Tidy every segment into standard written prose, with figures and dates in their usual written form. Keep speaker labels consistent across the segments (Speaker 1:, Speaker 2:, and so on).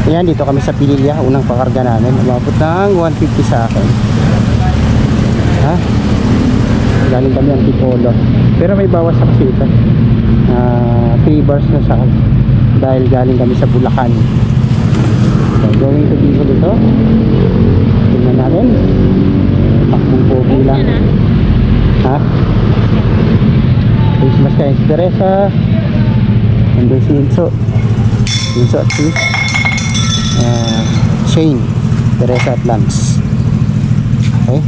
Speaker 1: Ayan, dito kami sa Pililya. Unang pakarga namin. Umabot ng 150 sa akin. Ha? Galing kami Antipolo. Pero may bawas sa kasi ito. 3 bars na sa akin. Dahil galing kami sa Bulacan. So, going to Bicol dito. Tingnan natin. Takbong pogi lang. Ha? Christmas kay Teresa. Nandun si Inso. Inso at si Shane, Teresa at Lance. Okay.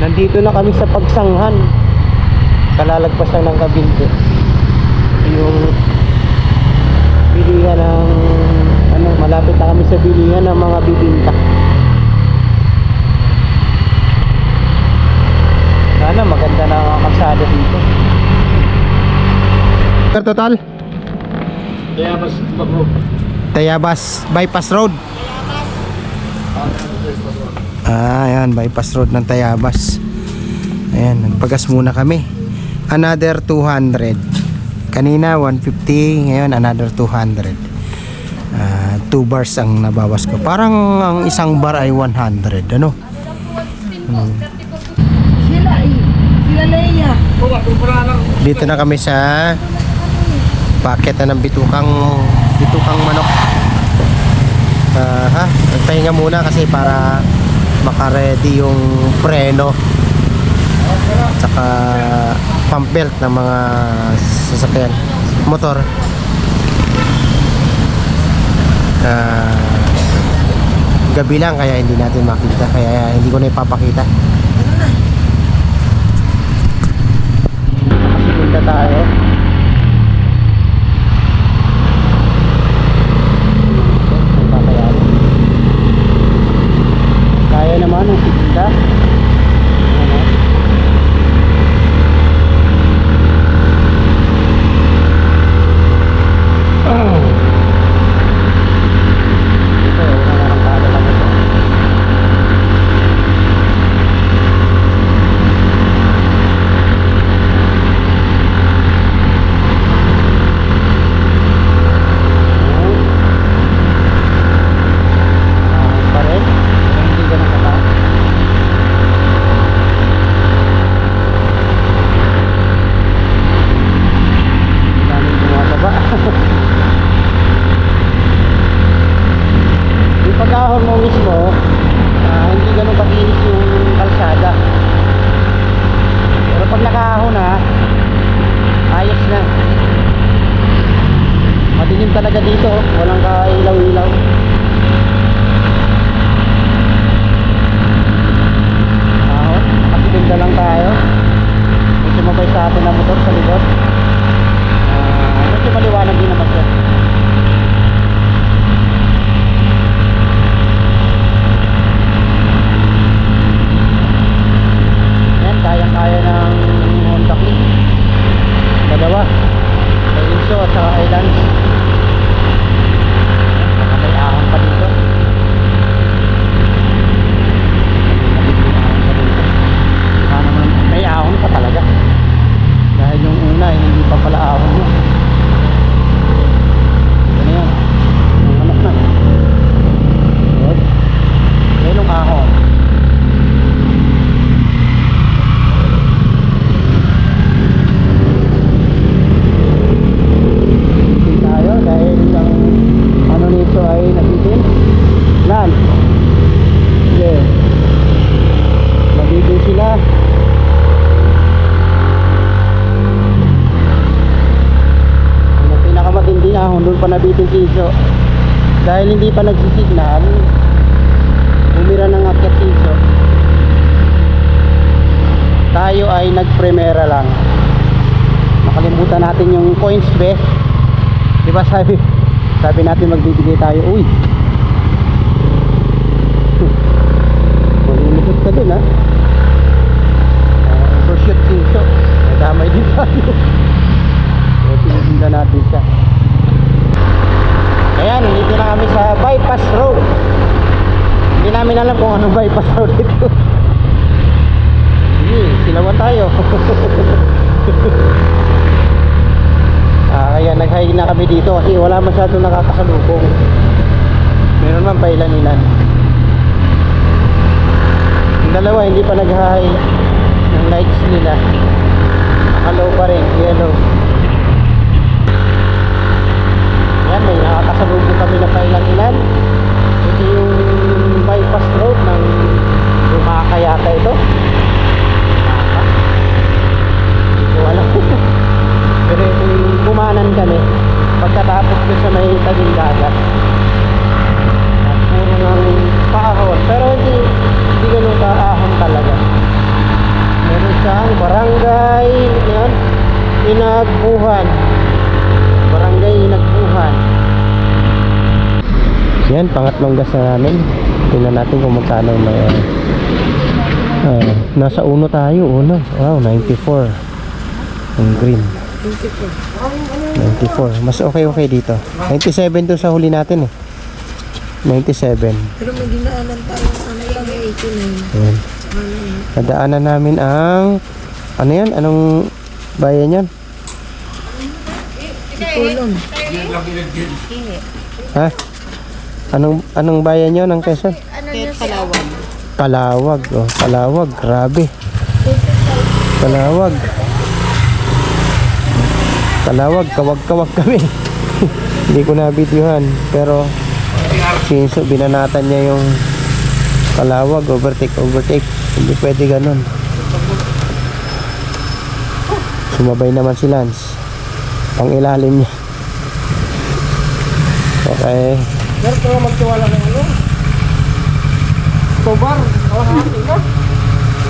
Speaker 1: Nandito na kami sa Pagsanghan. Kalalagpas lang ng Kabinde. Yung bilihan ng malapit na kami sa bilihan ng mga bibinta. Sana maganda na ang kalsada dito. Total? Tayabas Bypass Road. Ayan, bypass road ng Tayabas. Ayan, nagpagas muna kami. Another 200. Kanina 150, ngayon another 200. 2 bars ang nabawas ko. Parang ang isang bar ay 100, ano?
Speaker 2: Sila Leia.
Speaker 1: Dito na kami sa paket na ng bitukang manok. Pahinga muna kasi para maka-ready yung preno saka pump belt ng mga sasakyan, motor. Gabi lang kaya hindi natin makita, kaya hindi ko na ipapakita. Punta tayo. Kaya naman ang pizza. Pagkahon mo mismo, hindi ganun kaginis yung kalsada. Pero pag nakahon na, ayos na. Madilim talaga dito, walang kailaw-ilaw. Ahon, makasigunda lang tayo. May sumabay sa atin na motor sa likod. Medyo maliwanag din naman siya. Kaya ng Honda Click. Dalawa. May Inso at saka Islands. May ahon pa dito. May ahon pa talaga. Dahil yung una hindi pa pala ahon mo. Ito na yan. Ang anak na. Yan yung ahon. Doon pa nabitin si Iso dahil hindi pa nagsisignal, umira ng akyat si Iso. Tayo ay nagpremera lang. Nakalimutan natin yung coins be Di ba sabi natin magbibigay tayo. Uy! Malulusot ka dun ha. Overshoot sinso. Nadamay din tayo. So tinitinda natin siya. Ayan, dito na kami sa bypass road. Hindi namin alam kung anong bypass road ito. Sige, silawan tayo. Kaya nag-hike na kami dito kasi wala masyadong nakakasalubong. Meron man pailan-ilan. Yung dalawa hindi pa nag-hike ng lights nila. Nakalow pa rin, yellow. Yan, may nakakasalubong kami na pailan-ilan. Ito yung bypass road ng Lumaka yata ito. Hindi ko alam. Pero yung kumanan kami pagkatapos ko sa may tabing dagat at puro ng paahon, pero hindi ganun kaahon talaga. Meron siyang barangay yan, Inagbuhan, barangay Inagbuhan. Yan, pangatlong gas na namin. Tingnan natin kung magkano may nasa uno tayo, uno. Wow, 94 ang green. 94. Mas okay dito. 97 to sa huli natin eh. 97.
Speaker 2: Pero may dinaanan tayo ano lang 89.
Speaker 1: Ayan. Nadaanan namin ang ano yan? Anong bayan yan?
Speaker 2: Tulong.
Speaker 1: Ha? Anong bayan yun ng Quezon?
Speaker 2: Kalawag.
Speaker 1: Kalawag. Oh, Kalawag. Grabe. Kalawag. Kalawag, kawag-kawag kami. Hindi ko na-videohan. Pero sinso, binanatan niya yung Kalawag, overtake. Hindi pwede ganun. Sumabay naman si Lance. Pang ilalim niya. Okay.
Speaker 2: Pero kung magtiwala ng ano? Tobar, kalahati na.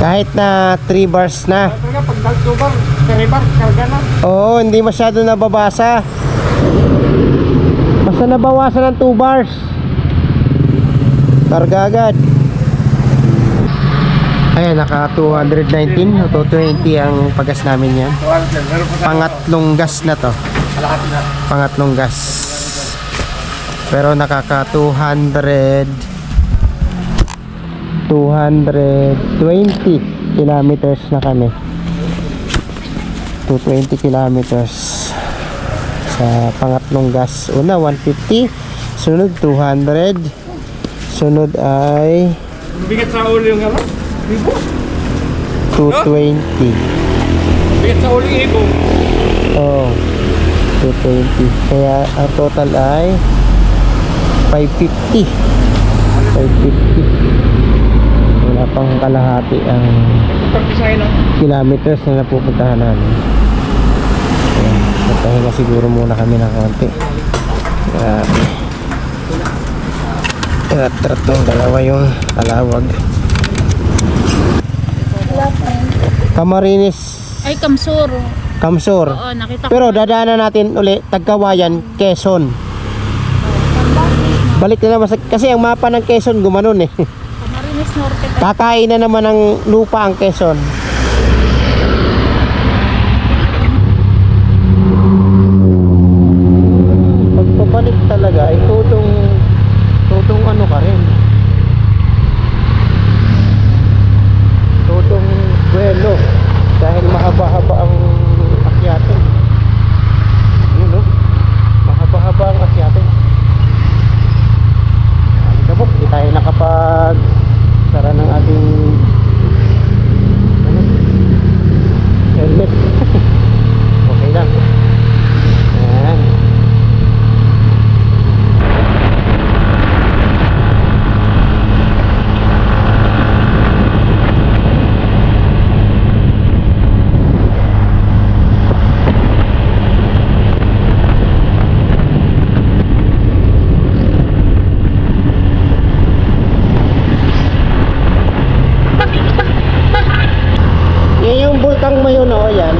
Speaker 1: Kahit na 3 bars na.
Speaker 2: Kaya pag nag-tobar, karibar, karga na.
Speaker 1: Oo, hindi masyado nababasa. Basta nabawasan ng 2 bars. Karga agad. Ayan, naka 219 o 220 ang pagas namin yan. Pangatlong gas na to. Pangatlong gas. Pero nakaka 220 kilometers na kami. 220 kilometers sa pangatlong gas. Una 150, sunod 200, sunod ay
Speaker 2: Bigat sa ulo yung ano? Ibo?
Speaker 1: 220.
Speaker 2: Bigat sa ulo yung ibo?
Speaker 1: Oh, 220. Kaya ang total ay 550. 550. Wala pang kalahati ang kilometers na napupuntahan namin. Ayan, magpahinga siguro muna kami ng konti. Grabe. Tratong dalawa yung Kalawag. Camarines
Speaker 3: Ay, Kamsur.
Speaker 1: Kamsur.
Speaker 3: Oo, nakita ko.
Speaker 1: Pero dadaanan natin uli Tagkawayan, Quezon. Balik na naman kasi ang mapa ng Quezon gumanon eh.
Speaker 3: Camarines Norte.
Speaker 1: Kakain na naman ng lupa ang Quezon. Pagpabalik talaga ay tutong ano ka rin. Tutong buwelo dahil mahaba-haba ang akyatin. Yun no? Mahaba-haba ang akyatin. Kabok, di tayo nakapag sara ng ating helmet. Okay lang. Ayan. Bulkang Mayon o yan.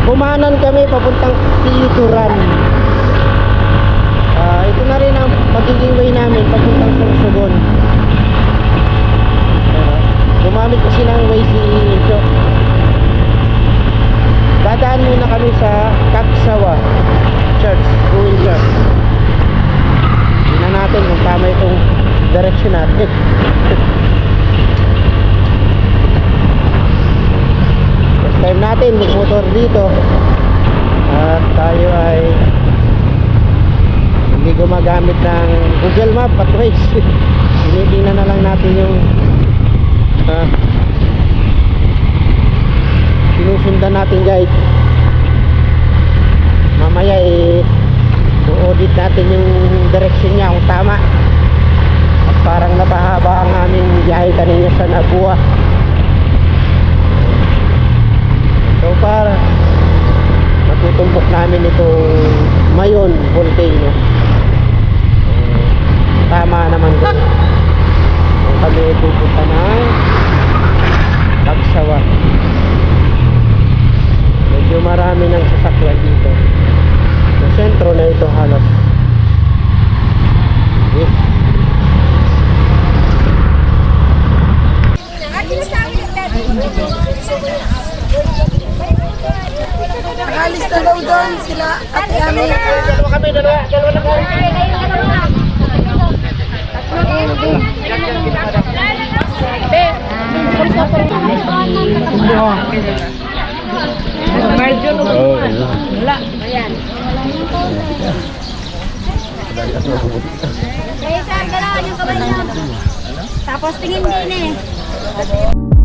Speaker 1: Kumanan kami papuntang Tiyuturan. direksyon natin. First time natin mag-motor dito. At tayo ay hindi gumagamit ng Google Map at Waze. Tinitingnan na lang natin yung sinusundan natin guys. Mamaya i-audit natin yung direction niya kung tama. At parang napahaba ang aming biyahe kanina sa Nabua. So para matutumbok namin itong Mayon Volcano. Tama naman doon. So kami pupunta ng Pagsawa. Medyo marami ng sasakyan dito. Sa sentro na ito halos. Okay.
Speaker 4: Alis na daw doon sila at kami.
Speaker 1: Dalawa kami, dalawa na kami.
Speaker 3: Kaya saan, galawan yung kamay niya. Tapos tingin din eh.